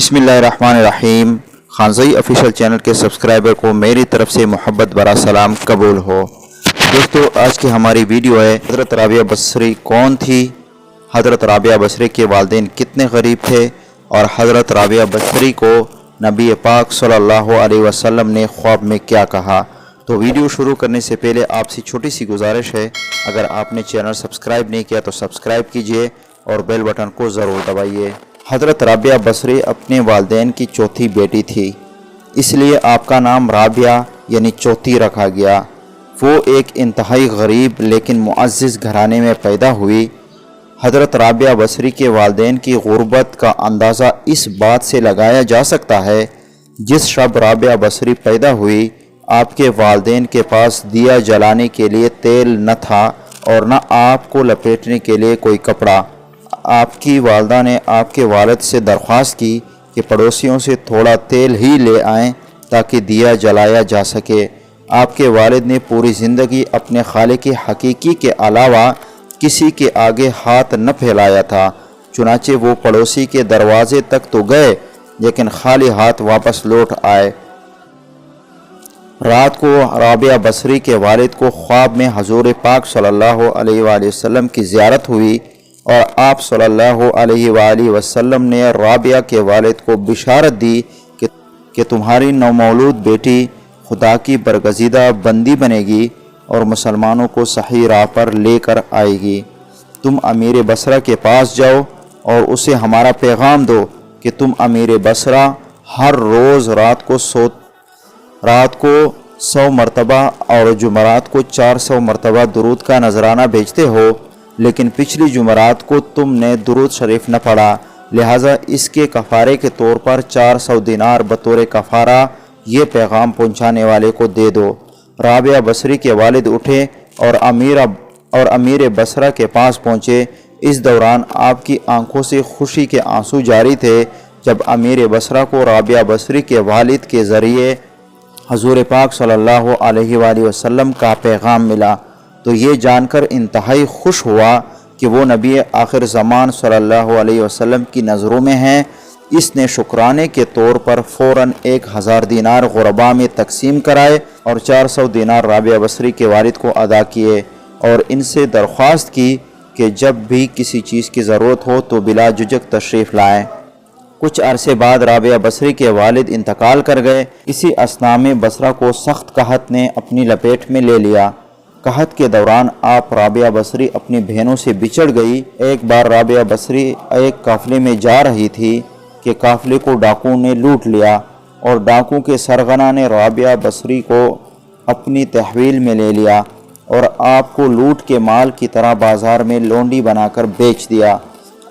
बिस्मिल्लाहिर्रहमानिर्रहीम। खानज़ई official channel के subscriber को मेरी तरफ से मोहब्बत भरा सलाम कबूल हो। दोस्तों, आज की हमारी वीडियो है हज़रत राबिया बसरी कौन थी, हज़रत राबिया बसरी के वालिदैन कितने गरीब थे और हज़रत राबिया बसरी को नबी पाक सल्लल्लाहु अलैहि वसल्लम ने ख्वाब में क्या कहा। तो वीडियो शुरू करने से पहले आपसे छोटी सी गुजारिश है, अगर आपने चैनल सब्सक्राइब नहीं किया तो सब्सक्राइब कीजिए और बेल बटन को ज़रूर दबाइए। हज़रत राबिया बसरी अपने वालिदैन की चौथी बेटी थी, इसलिए आपका नाम राबिया यानी चौथी रखा गया। वो एक इंतहाई गरीब लेकिन मुअज़्ज़िज़ घराने में पैदा हुई। हज़रत राबिया बसरी के वालिदैन की गुर्बत का अंदाज़ा इस बात से लगाया जा सकता है, जिस शब राबिया बसरी पैदा हुई आपके वालिदैन के पास दिया जलाने के लिए तेल न था और न आपको लपेटने के लिए कोई कपड़ा। आपकी वालदा ने आपके वालिद से दरख्वास्त की कि पड़ोसियों से थोड़ा तेल ही ले आएं ताकि दिया जलाया जा सके। आपके वालिद ने पूरी ज़िंदगी अपने खालिक हकीकी के अलावा किसी के आगे हाथ न फैलाया था। चुनाचे वो पड़ोसी के दरवाजे तक तो गए लेकिन खाली हाथ वापस लौट आए। रात को राबिया बसरी के वालिद को ख्वाब में हुज़ूर पाक सल्लल्लाहु अलैहि वसल्लम की ज़ियारत हुई और आप सल्लल्लाहु अलैहि वसल्लम ने राबिया के वालिद को बिशारत दी कि तुम्हारी नवमौलूद बेटी खुदा की बरगज़ीदा बंदी बनेगी और मुसलमानों को सही राह पर लेकर आएगी। तुम अमीर बसरा के पास जाओ और उसे हमारा पैगाम दो कि तुम अमीर बसरा हर रोज़ रात को 100 मरतबा और जुमरात को 400 मरतबा दुरूद का नजराना भेजते हो, लेकिन पिछली जुमरात को तुमने दुरूद शरीफ न पढ़ा, लिहाजा इसके कफ़ारे के तौर पर 400 दिनार बतौर कफ़ारा ये पैगाम पहुँचाने वाले को दे दो। राबिया बसरी के वालिद उठे और अमीर बसरा के पास पहुँचे। इस दौरान आपकी आंखों से खुशी के आंसू जारी थे। जब अमीर बसरा को राबिया बसरी के वालिद के ज़रिए हुज़ूर पाक सल्लल्लाहु अलैहि वसल्लम का पैगाम मिला तो ये जानकर इंतहाई खुश हुआ कि वो नबी आखिर ज़मान सल्लल्लाहु अलैहि वसल्लम की नज़रों में हैं। इसने शुक्राने के तौर पर फ़ौरन 1000 दिनार गुरबा में तकसीम कराए और 400 दिनार राबिया बसरी के वालिद को अदा किए और इनसे दरख्वास्त की कि जब भी किसी चीज़ की ज़रूरत हो तो बिला झिझक तशरीफ़ लाएँ। कुछ अरसे बाद राबिया बसरी के वालिद इंतकाल कर गए। इसी असना में बसरा को सख्त कहत ने अपनी लपेट में ले लिया। कहत के दौरान आप राबिया बसरी अपनी बहनों से बिछड़ गई। एक बार राबिया बसरी एक काफ़िले में जा रही थी कि काफ़िले को डाकुओं ने लूट लिया और डाकू के सरगना ने राबिया बसरी को अपनी तहवील में ले लिया और आपको लूट के माल की तरह बाज़ार में लोंडी बनाकर बेच दिया।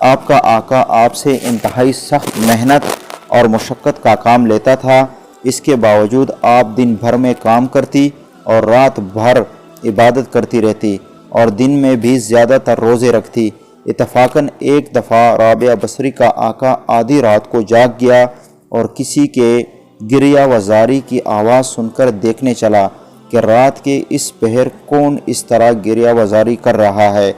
आपका आका आपसे इंतहाई सख्त मेहनत और मुशक्क़त का काम लेता था। इसके बावजूद आप दिन भर में काम करती और रात भर इबादत करती रहती और दिन में भी ज़्यादातर रोज़े रखती। इत्तफ़ाक़न एक दफ़ा राबिया बसरी का आका आधी रात को जाग गया और किसी के गिरिया वजारी की आवाज़ सुनकर देखने चला कि रात के इस पहर कौन इस तरह गिरिया वजारी कर रहा है।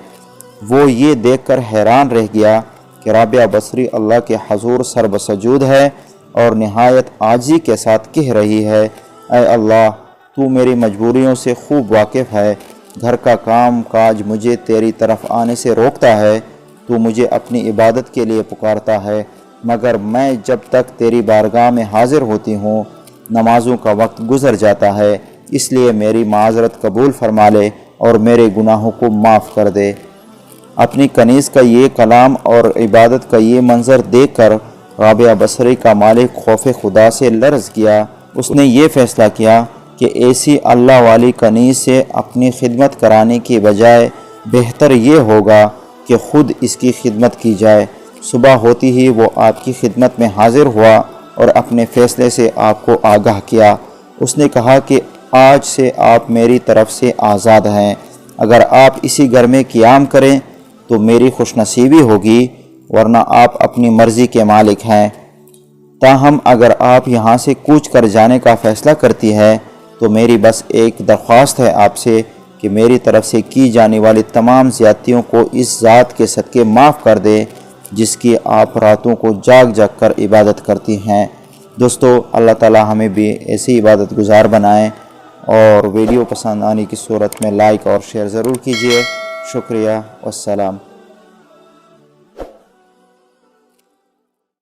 वो ये देखकर हैरान रह गया कि राबिया बसरी अल्लाह के हुज़ूर सरबसजूद है और नहायत आजी के साथ कह रही है, ऐ अल्लाह, तू मेरी मजबूरियों से खूब वाकिफ़ है। घर का काम काज मुझे तेरी तरफ आने से रोकता है। तू मुझे अपनी इबादत के लिए पुकारता है, मगर मैं जब तक तेरी बारगाह में हाजिर होती हूँ नमाज़ों का वक्त गुज़र जाता है। इसलिए मेरी माज़रत कबूल फरमा ले और मेरे गुनाहों को माफ़ कर दे। अपनी कनीज़ का ये कलाम और इबादत का ये मंज़र देख कर राबिया बसरी का मालिक खौफ खुदा से लर्ज़ किया। उसने ये फ़ैसला किया कि ऐसी अल्लाह वाली कनीज़ से अपनी खिदमत कराने की बजाय बेहतर ये होगा कि ख़ुद इसकी खिदमत की जाए। सुबह होती ही वो आपकी खिदमत में हाजिर हुआ और अपने फ़ैसले से आपको आगाह किया। उसने कहा कि आज से आप मेरी तरफ से आज़ाद हैं। अगर आप इसी घर में क़ियाम करें तो मेरी खुशनसीबी होगी, वरना आप अपनी मर्ज़ी के मालिक हैं। ताहम अगर आप यहाँ से कूच कर जाने का फ़ैसला करती है तो मेरी बस एक दरख्वास्त है आपसे कि मेरी तरफ से की जाने वाली तमाम ज़्यादतियों को इस ज़ात के सदक़े माफ़ कर दे جس کی آپ راتوں کو جاگ جاگ کر عبادت کرتی ہیں۔ دوستو اللہ تعالی ہمیں بھی ایسی عبادت گزار بنائیں، اور ویڈیو پسند آنے کی صورت میں لائک اور شیئر ضرور کیجیے۔ شکریہ، والسلام۔